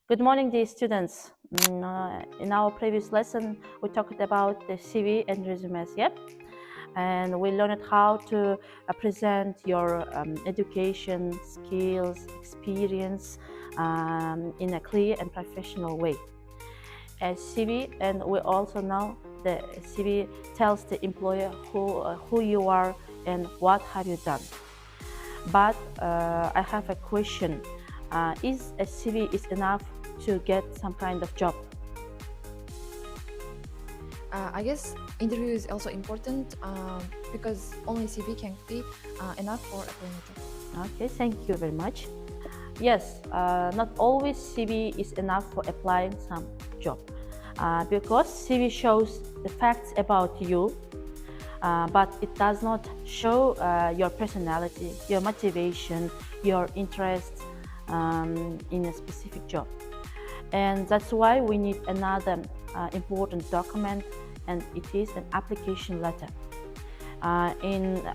Good morning, dear students. In our previous lesson, we talked about the CV and resumes, yep? And we learned how to present your education, skills, experience in a clear and professional way. A CV, and we also know the CV tells the employer who you are and what have you done. But I have a question. Is a CV is enough to get some kind of job? I guess interview is also important because only CV can be enough for applying a job. Okay, thank you very much. Yes, not always CV is enough for applying some job because CV shows the facts about you, but it does not show your personality, your motivation, your interest in a specific job. And that's why we need another important document, and it is an application letter.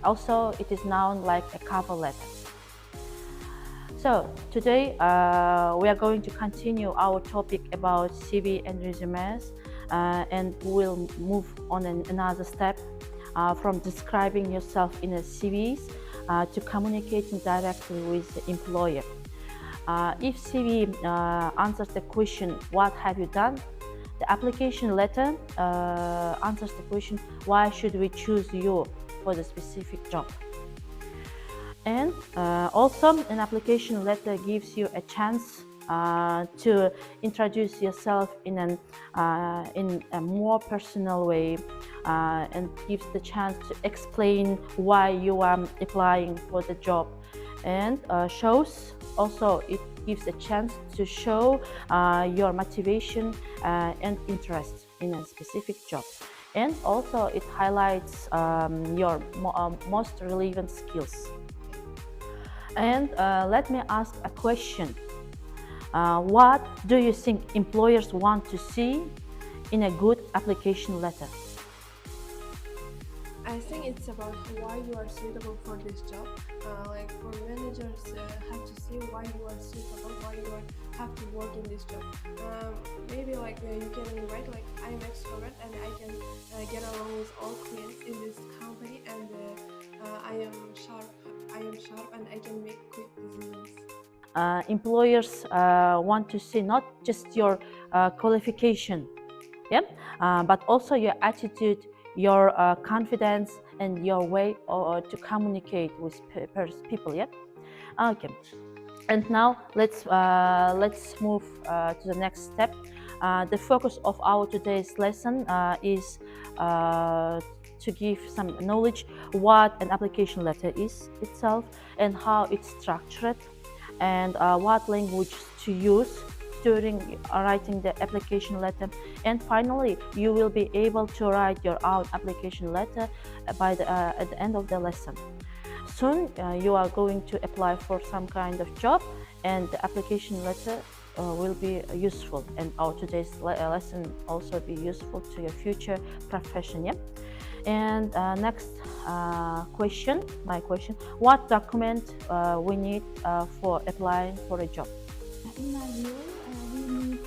Also, it is known like a cover letter. So today we are going to continue our topic about CV and resumes, and we'll move on another step from describing yourself in a CVs to communicating directly with the employer. If CV answers the question, what have you done? The application letter answers the question, why should we choose you for the specific job? And also, an application letter gives you a chance to introduce yourself in a more personal way and gives the chance to explain why you are applying for the job, and shows also it gives a chance to show your motivation and interest in a specific job, and also it highlights your most relevant skills. And let me ask a question. What do you think employers want to see in a good application letter? I think it's about why you are suitable for this job. Like for managers, have to see why you are suitable, why you have to work in this job. Maybe like you can write like I'm extrovert and I can get along with all clients in this company, and I am sharp. And I can make quick decisions. Employers want to see not just your qualification, yeah, but also your attitude, your confidence, and your way to communicate with people. Yeah. Okay. And now let's move to the next step. The focus of our today's lesson is to give some knowledge what an application letter is itself and how it's structured, and what language to use during writing the application letter. And finally, you will be able to write your own application letter at the end of the lesson. Soon you are going to apply for some kind of job, and the application letter will be useful, and our today's lesson also be useful to your future profession. Yeah. And next question, my question: what document we need for applying for a job? In my view, we need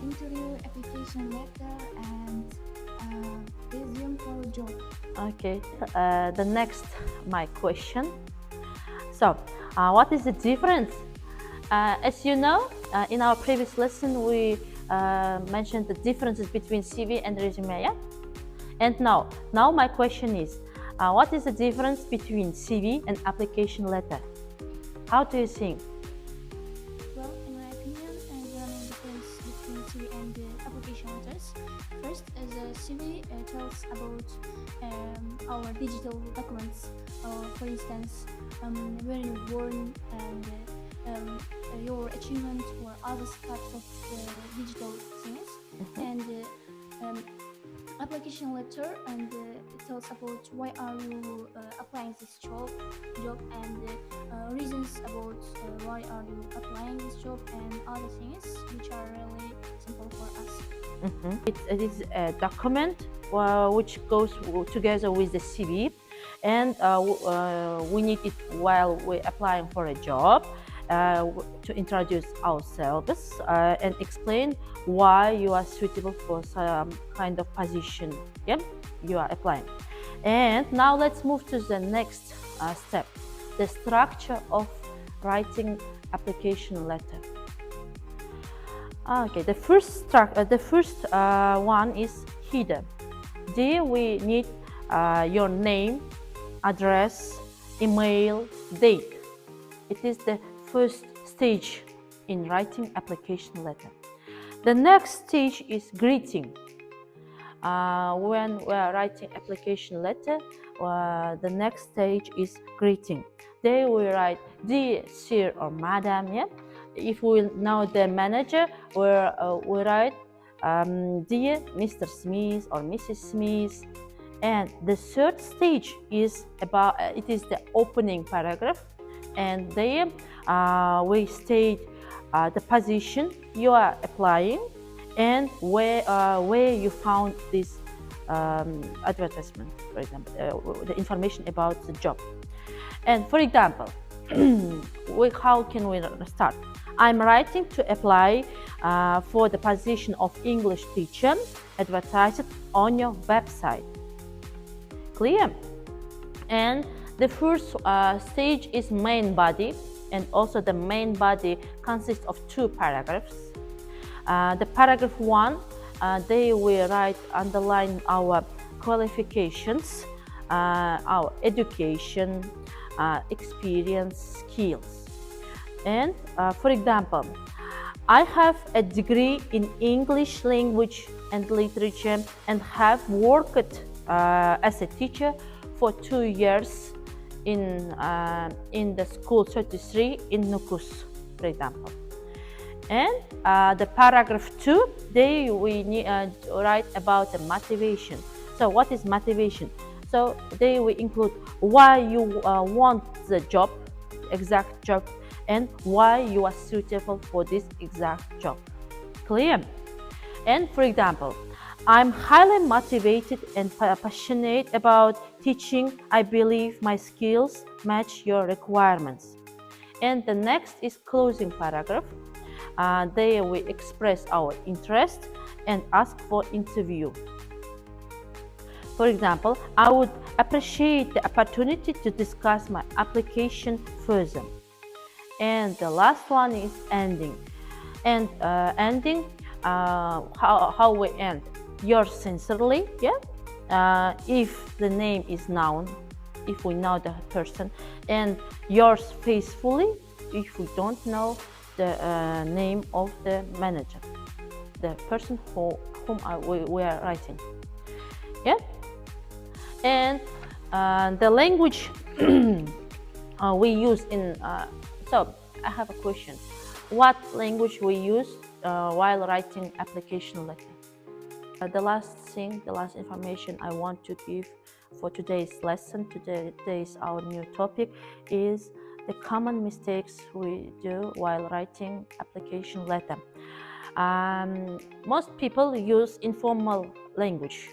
interview, application letter, and resume for a job. Okay. The next, my question. So, what is the difference? As you know, in our previous lesson, we mentioned the differences between CV and resume. Yeah? And now my question is, what is the difference between CV and application letter? How do you think? Well, in my opinion, there are many differences between CV and application letters. First, the CV tells about our digital documents. For instance, where you born and your achievement or other types of digital things. And application letter, and it tells about why are you applying this job, and reasons about why are you applying this job, and other things which are really simple for us. It is a document which goes together with the CV, and we need it while we're applying for a job, to introduce ourselves and explain why you are suitable for some kind of position, yeah, you are applying. And now let's move to the next step, the structure of writing application letter. Okay, the first one is header. There we need your name, address, email, date. It is the first stage in writing application letter. The next stage is greeting. When we are writing application letter, the next stage is greeting. There we write dear sir or madam. Yeah, if we know the manager, we write dear Mr. Smith or Mrs. Smith. And the third stage is about it is the opening paragraph, and there we state the position you are applying and where you found this advertisement, for example, the information about the job. And for example, how can we start? I'm writing to apply for the position of English teacher advertised on your website. Clear? And the first stage is main body, and also the main body consists of two paragraphs. The paragraph 1, there we write, underline our qualifications, our education, experience, skills. And for example, I have a degree in English language and literature and have worked as a teacher for 2 years in the school 33 in Nukus, for example. And the paragraph 2, there we need write about the motivation. So what is motivation? So there we include why you want the job, exact job, and why you are suitable for this exact job. Clear? And for example, I'm highly motivated and passionate about teaching. I believe my skills match your requirements. And the next is closing paragraph. There we express our interest and ask for interview. For example, I would appreciate the opportunity to discuss my application further. And the last one is ending. And ending, how we end? Yours sincerely, yeah. If the name is known, if we know the person, and yours faithfully, if we don't know the name of the manager, the person whom we are writing, yeah. And the language we use in. So I have a question: what language we use while writing application letter? The last information I want to give for today's lesson, today's our new topic, is the common mistakes we do while writing application letter. Most people use informal language,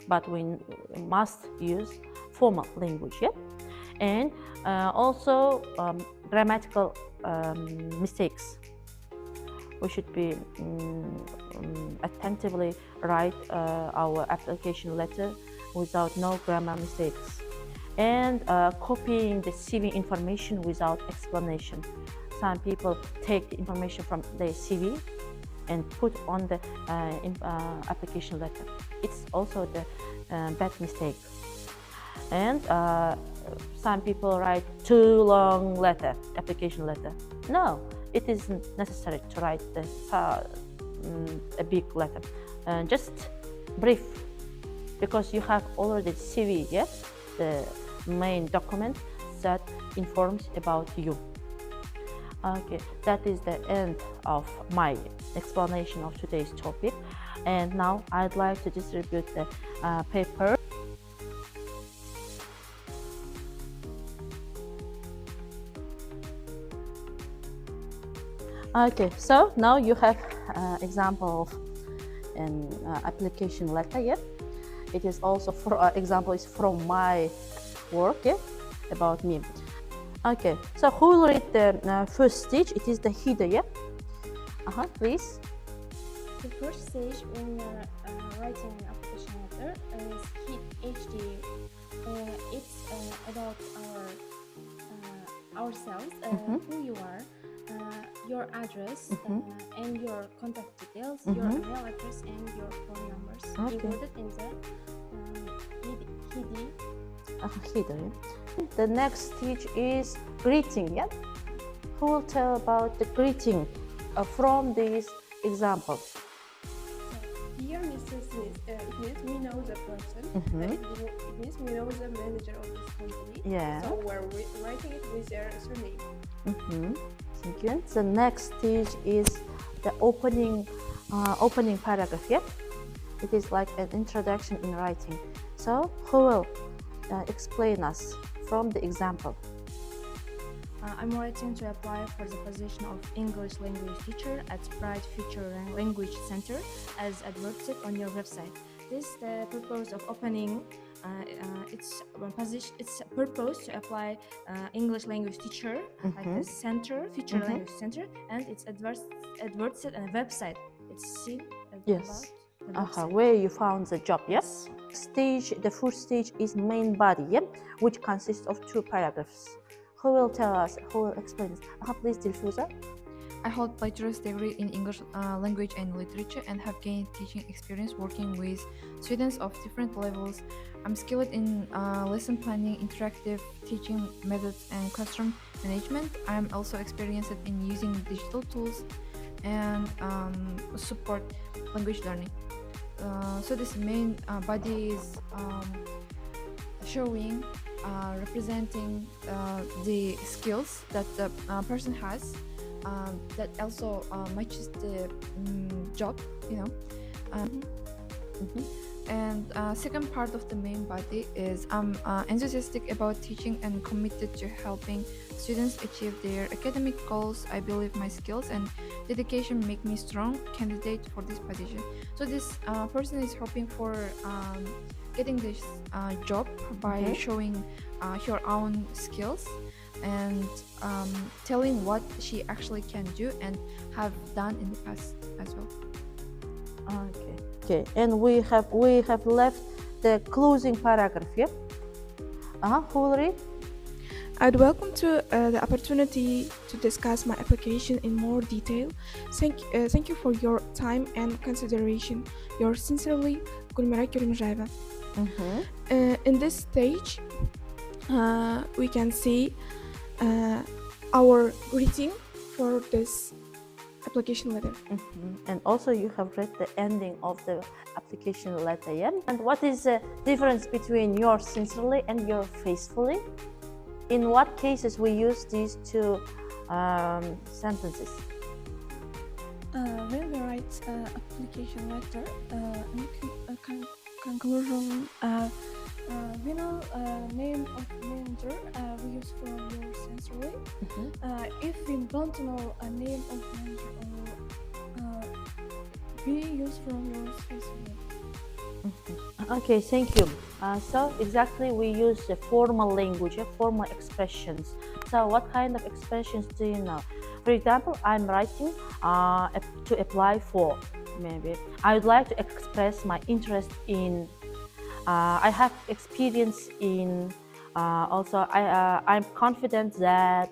but we must use formal language, yeah? And also grammatical mistakes. We should be attentively write our application letter without no grammar mistakes, and copying the CV information without explanation. Some people take the information from their CV and put on the application letter. It's also the bad mistake. And some people write too long letter, application letter. No, it isn't necessary to write a big letter. Just brief, because you have already CV, yeah, the main document that informs about you. Okay, that is the end of my explanation of today's topic, and now I'd like to distribute the paper. Okay, so now you have example of an application letter, yeah. It is also, for example, is from my work, yeah, about me. Okay, so who will read the first stage? It is the header, yeah? Please. The first stage when you're writing an application letter is HD. It's about ourselves, who you are, your address, and your contact details, your email address, and your phone numbers included in the header. Header, yeah? The next stage is greeting, yeah? Who will tell about the greeting from these examples? Dear Mrs. Smith, it means we know the person. It means we know the manager of this company. Yeah. So we're writing it with their surname. Thank you. The next stage is the opening paragraph. Yeah, it is like an introduction in writing. So who will explain us from the example? I'm writing to apply for the position of English language teacher at Bright Future Language Center as advertised on your website. This is the purpose of opening. Its purpose to apply English language teacher like the center, Future Language Center, and it's advertised on a website. It's seen. Yes. About the website. Where you found the job? Yes. The first stage is main body, yeah, which consists of 2 paragraphs. Who will tell us? Who will explain this? Please, Dilfuza. I hold bachelor's degree in English language and literature and have gained teaching experience working with students of different levels. I'm skilled in lesson planning, interactive teaching methods, and classroom management. I am also experienced in using digital tools and support language learning. So this main body is showing, representing the skills that the person has. That also matches the job, you know. And second part of the main body is I'm enthusiastic about teaching and committed to helping students achieve their academic goals. I believe my skills and dedication make me strong candidate for this position. So this person is hoping for getting this job by showing her own skills and telling what she actually can do and have done in the past as well. Okay, and we have left the closing paragraph. Yeah. Who will read? I'd welcome to the opportunity to discuss my application in more detail. Thank you for your time and consideration. Yours sincerely, Gulmira Kewlimjaeva. In this stage, we can see our greeting for this application letter. And also you have read the ending of the application letter, yeah? And what is the difference between yours sincerely and your faithfully? In what cases we use these 2 sentences? When we write application letter, conclusion, we know name of manager, we use from your sincerely. If we don't know a name of manager, we use from your faithfully. Okay, thank you. So exactly we use the formal language, formal expressions. So what kind of expressions do you know? For example, I'm writing to apply for, maybe I would like to express my interest in, I have experience in, also I'm confident that,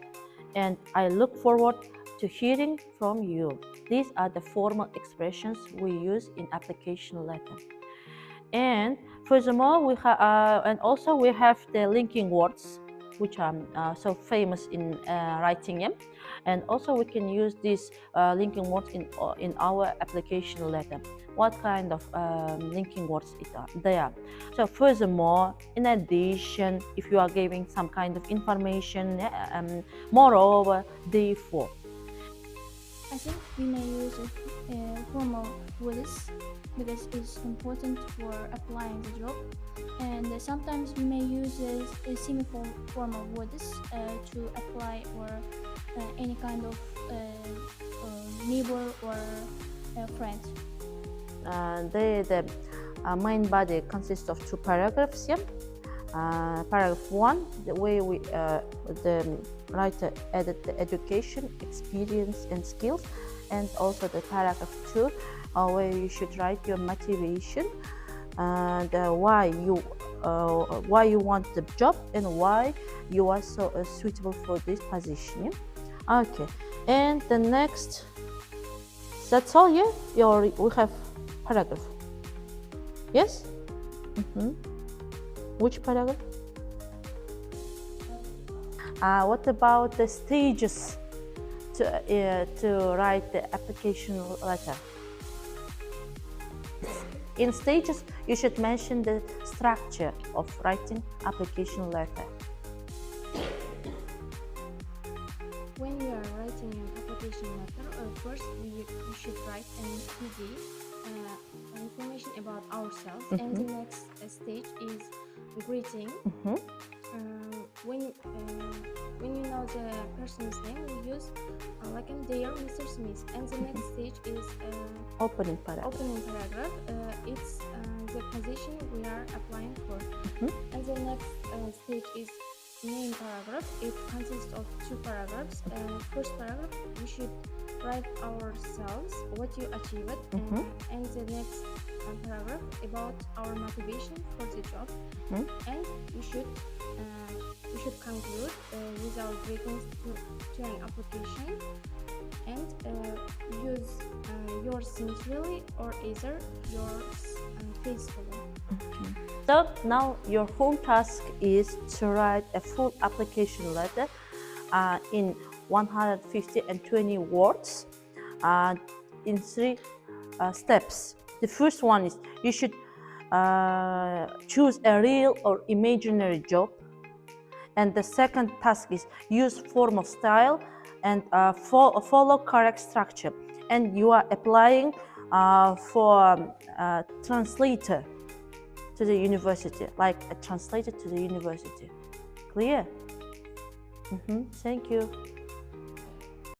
and I look forward to hearing from you. These are the formal expressions we use in application letter. And furthermore, we have the linking words, which are so famous in writing. And also we can use these linking words in our application letter. What kind of linking words they are? So furthermore, in addition, if you are giving some kind of information, moreover, therefore. I think we may use formal words because it's important for applying the job, and sometimes we may use semi-formal words to apply or any kind of neighbor or friend. The main body consists of 2 paragraphs, yeah? Paragraph 1, the way the writer added the education, experience and skills, and also the paragraph 2, where you should write your motivation and why you want the job and why you are so suitable for this position. Yeah? Okay, and the next, that's all. Yeah, we have paragraph. Yes. Which paragraph? What about the stages to write the application letter? In stages, you should mention the structure of writing application letter. When we are writing an application letter, first we should write an CV, information about ourselves, and the next stage is greeting. When you know the person's name, we use like in there, Mr. Smith, and the next stage is Opening paragraph. It's the position we are applying for, and the next stage is main paragraph. It consists of 2 paragraphs. First paragraph, we should write ourselves, what you achieved, and the next paragraph about our motivation for the job, and we should conclude with our greetings to an application, and use yours sincerely or either yours faithfully. So now your home task is to write a full application letter in 150 and 20 words in 3 steps. The first one is you should choose a real or imaginary job. And the second task is use form of style and follow correct structure. And you are applying for a translator to the university, like a translator to the university. Clear? Thank you.